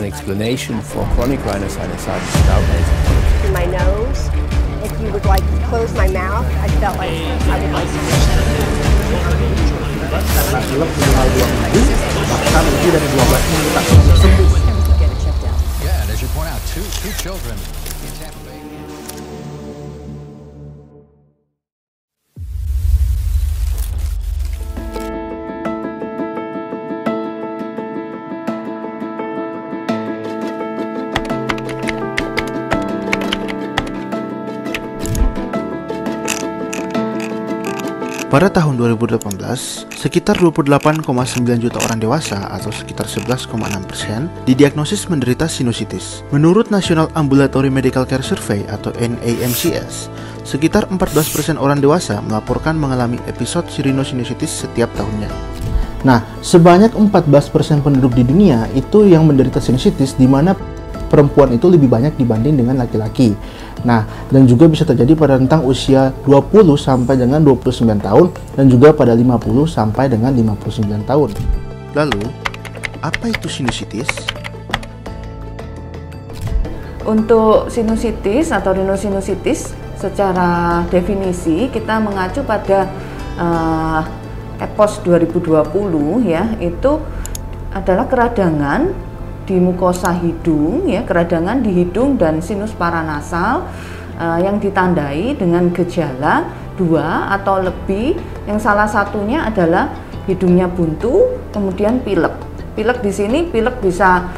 explanation for chronic rhinosinusitis without nasal in my nose. If you would like to close my mouth, I felt like I would like to. Karena pilek minimal 2 minggu, bahkan lebih dari 12 minggu tak sembuh. Yeah, and as you point out, two children in Tampa Bay. Pada tahun 2018, sekitar 28,9 juta orang dewasa atau sekitar 11,6% didiagnosis menderita sinusitis. Menurut National Ambulatory Medical Care Survey atau NAMCS, sekitar 14% orang dewasa melaporkan mengalami episode rhinosinusitis setiap tahunnya. Nah, sebanyak 14% penduduk di dunia itu yang menderita sinusitis, di mana perempuan itu lebih banyak dibanding dengan laki-laki. Nah, dan juga bisa terjadi pada rentang usia 20 sampai dengan 29 tahun dan juga pada 50 sampai dengan 59 tahun. Lalu, apa itu sinusitis? Untuk sinusitis atau rhinosinusitis secara definisi kita mengacu pada EPOS 2020 ya, itu adalah keradangan di mukosa hidung ya, keradangan di hidung dan sinus paranasal yang ditandai dengan gejala 2 atau lebih, yang salah satunya adalah hidungnya buntu, kemudian pilek. Pilek di sini pilek bisa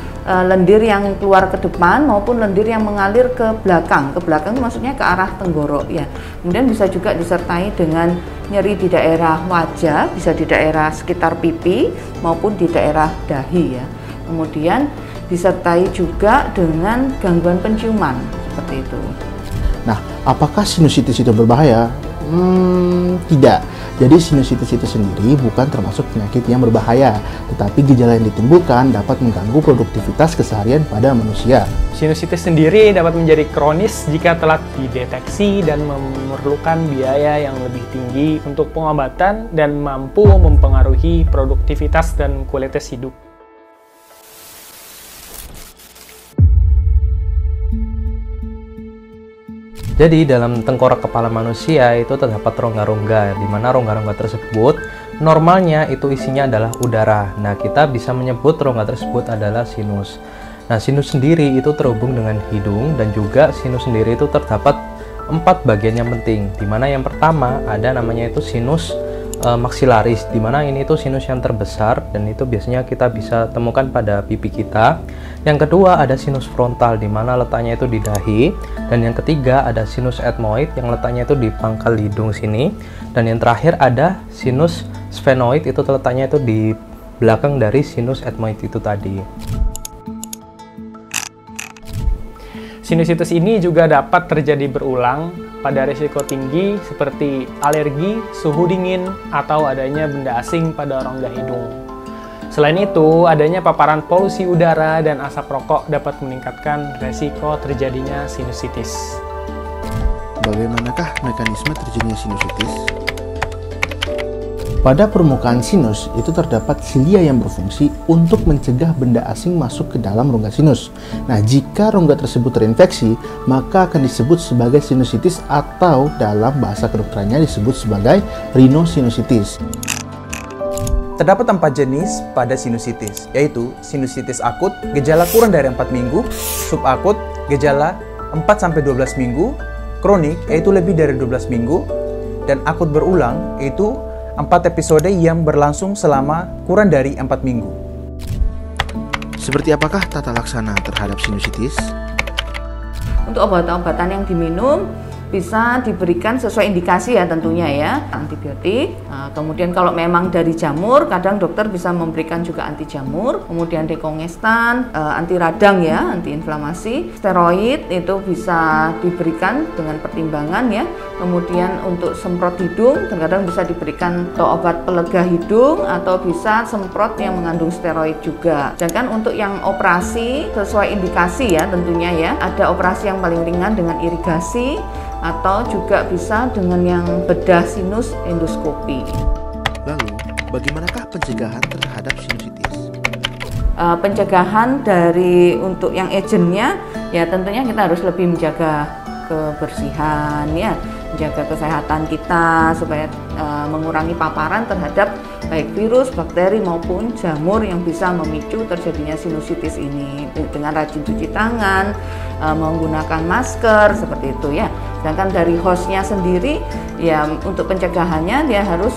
lendir yang keluar ke depan maupun lendir yang mengalir ke belakang. Ke belakang maksudnya ke arah tenggorok ya. Kemudian bisa juga disertai dengan nyeri di daerah wajah, bisa di daerah sekitar pipi maupun di daerah dahi ya. Kemudian disertai juga dengan gangguan penciuman seperti itu. Nah, apakah sinusitis itu berbahaya? Tidak. Jadi sinusitis itu sendiri bukan termasuk penyakit yang berbahaya, tetapi gejala yang ditimbulkan dapat mengganggu produktivitas keseharian pada manusia. Sinusitis sendiri dapat menjadi kronis jika telat dideteksi dan memerlukan biaya yang lebih tinggi untuk pengobatan dan mampu mempengaruhi produktivitas dan kualitas hidup. Jadi dalam tengkorak kepala manusia itu terdapat rongga-rongga, di mana rongga-rongga tersebut normalnya itu isinya adalah udara. Nah, kita bisa menyebut rongga tersebut adalah sinus. Nah, sinus sendiri itu terhubung dengan hidung, dan juga sinus sendiri itu terdapat 4 bagian yang penting, di mana yang pertama ada namanya itu sinus maksilaris, di mana ini itu sinus yang terbesar dan itu biasanya kita bisa temukan pada pipi kita. Yang kedua ada sinus frontal, di mana letaknya itu di dahi, dan yang ketiga ada sinus ethmoid yang letaknya itu di pangkal hidung sini, dan yang terakhir ada sinus sphenoid, itu letaknya itu di belakang dari sinus ethmoid itu tadi. Sinusitis ini juga dapat terjadi berulang pada risiko tinggi seperti alergi, suhu dingin, atau adanya benda asing pada rongga hidung. Selain itu, adanya paparan polusi udara dan asap rokok dapat meningkatkan risiko terjadinya sinusitis. Bagaimanakah mekanisme terjadinya sinusitis? Pada permukaan sinus itu terdapat silia yang berfungsi untuk mencegah benda asing masuk ke dalam rongga sinus. Nah, jika rongga tersebut terinfeksi, maka akan disebut sebagai sinusitis atau dalam bahasa kedokterannya disebut sebagai rhinosinusitis. Terdapat 4 jenis pada sinusitis, yaitu sinusitis akut, gejala kurang dari 4 minggu, subakut, gejala 4-12 minggu, kronik, yaitu lebih dari 12 minggu, dan akut berulang, yaitu 4 episode yang berlangsung selama kurang dari 4 minggu. Seperti apakah tata laksana terhadap sinusitis? Untuk obat-obatan yang diminum bisa diberikan sesuai indikasi ya tentunya ya, antibiotik. Nah, kemudian kalau memang dari jamur, kadang dokter bisa memberikan juga anti jamur, kemudian dekongestan, anti radang ya, anti inflamasi, steroid itu bisa diberikan dengan pertimbangan ya. Kemudian untuk semprot hidung, terkadang bisa diberikan atau obat pelega hidung atau bisa semprot yang mengandung steroid juga. Sedangkan untuk yang operasi sesuai indikasi ya tentunya ya, ada operasi yang paling ringan dengan irigasi, atau juga bisa dengan yang bedah sinus endoskopi. Lalu, bagaimanakah pencegahan terhadap sinusitis? pencegahan dari untuk yang agentnya, ya tentunya kita harus lebih menjaga kebersihan, ya, menjaga kesehatan kita supaya mengurangi paparan terhadap baik virus, bakteri maupun jamur yang bisa memicu terjadinya sinusitis ini dengan rajin cuci tangan, menggunakan masker seperti itu ya. Sedangkan dari hostnya sendiri ya untuk pencegahannya dia harus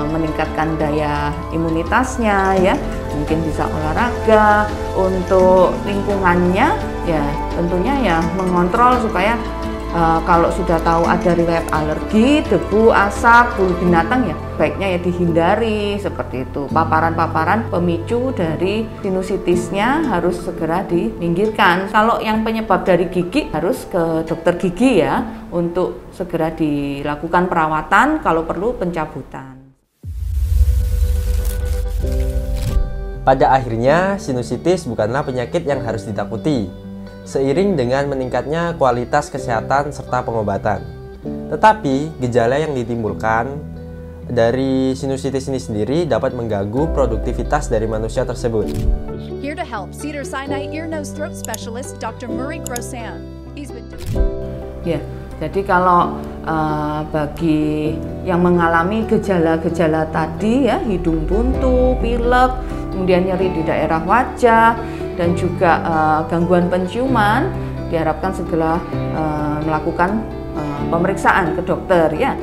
meningkatkan daya imunitasnya ya, mungkin bisa olahraga. Untuk lingkungannya ya tentunya ya mengontrol supaya kalau sudah tahu ada riwayat alergi, debu, asap, bulu binatang ya baiknya ya dihindari seperti itu. Paparan-paparan pemicu dari sinusitisnya harus segera diminggirkan. Kalau yang penyebab dari gigi harus ke dokter gigi ya untuk segera dilakukan perawatan, kalau perlu pencabutan. Pada akhirnya, sinusitis bukanlah penyakit yang harus ditakuti, seiring dengan meningkatnya kualitas kesehatan serta pengobatan. Tetapi, gejala yang ditimbulkan dari sinusitis ini sendiri dapat mengganggu produktivitas dari manusia tersebut. Here to help, Cedars-Sinai ear, nose, throat specialist Dr. Murray Grossan. Ya, jadi kalau bagi yang mengalami gejala-gejala tadi ya, hidung buntu, pilek, kemudian nyeri di daerah wajah, dan juga gangguan penciuman, diharapkan segera melakukan pemeriksaan ke dokter ya.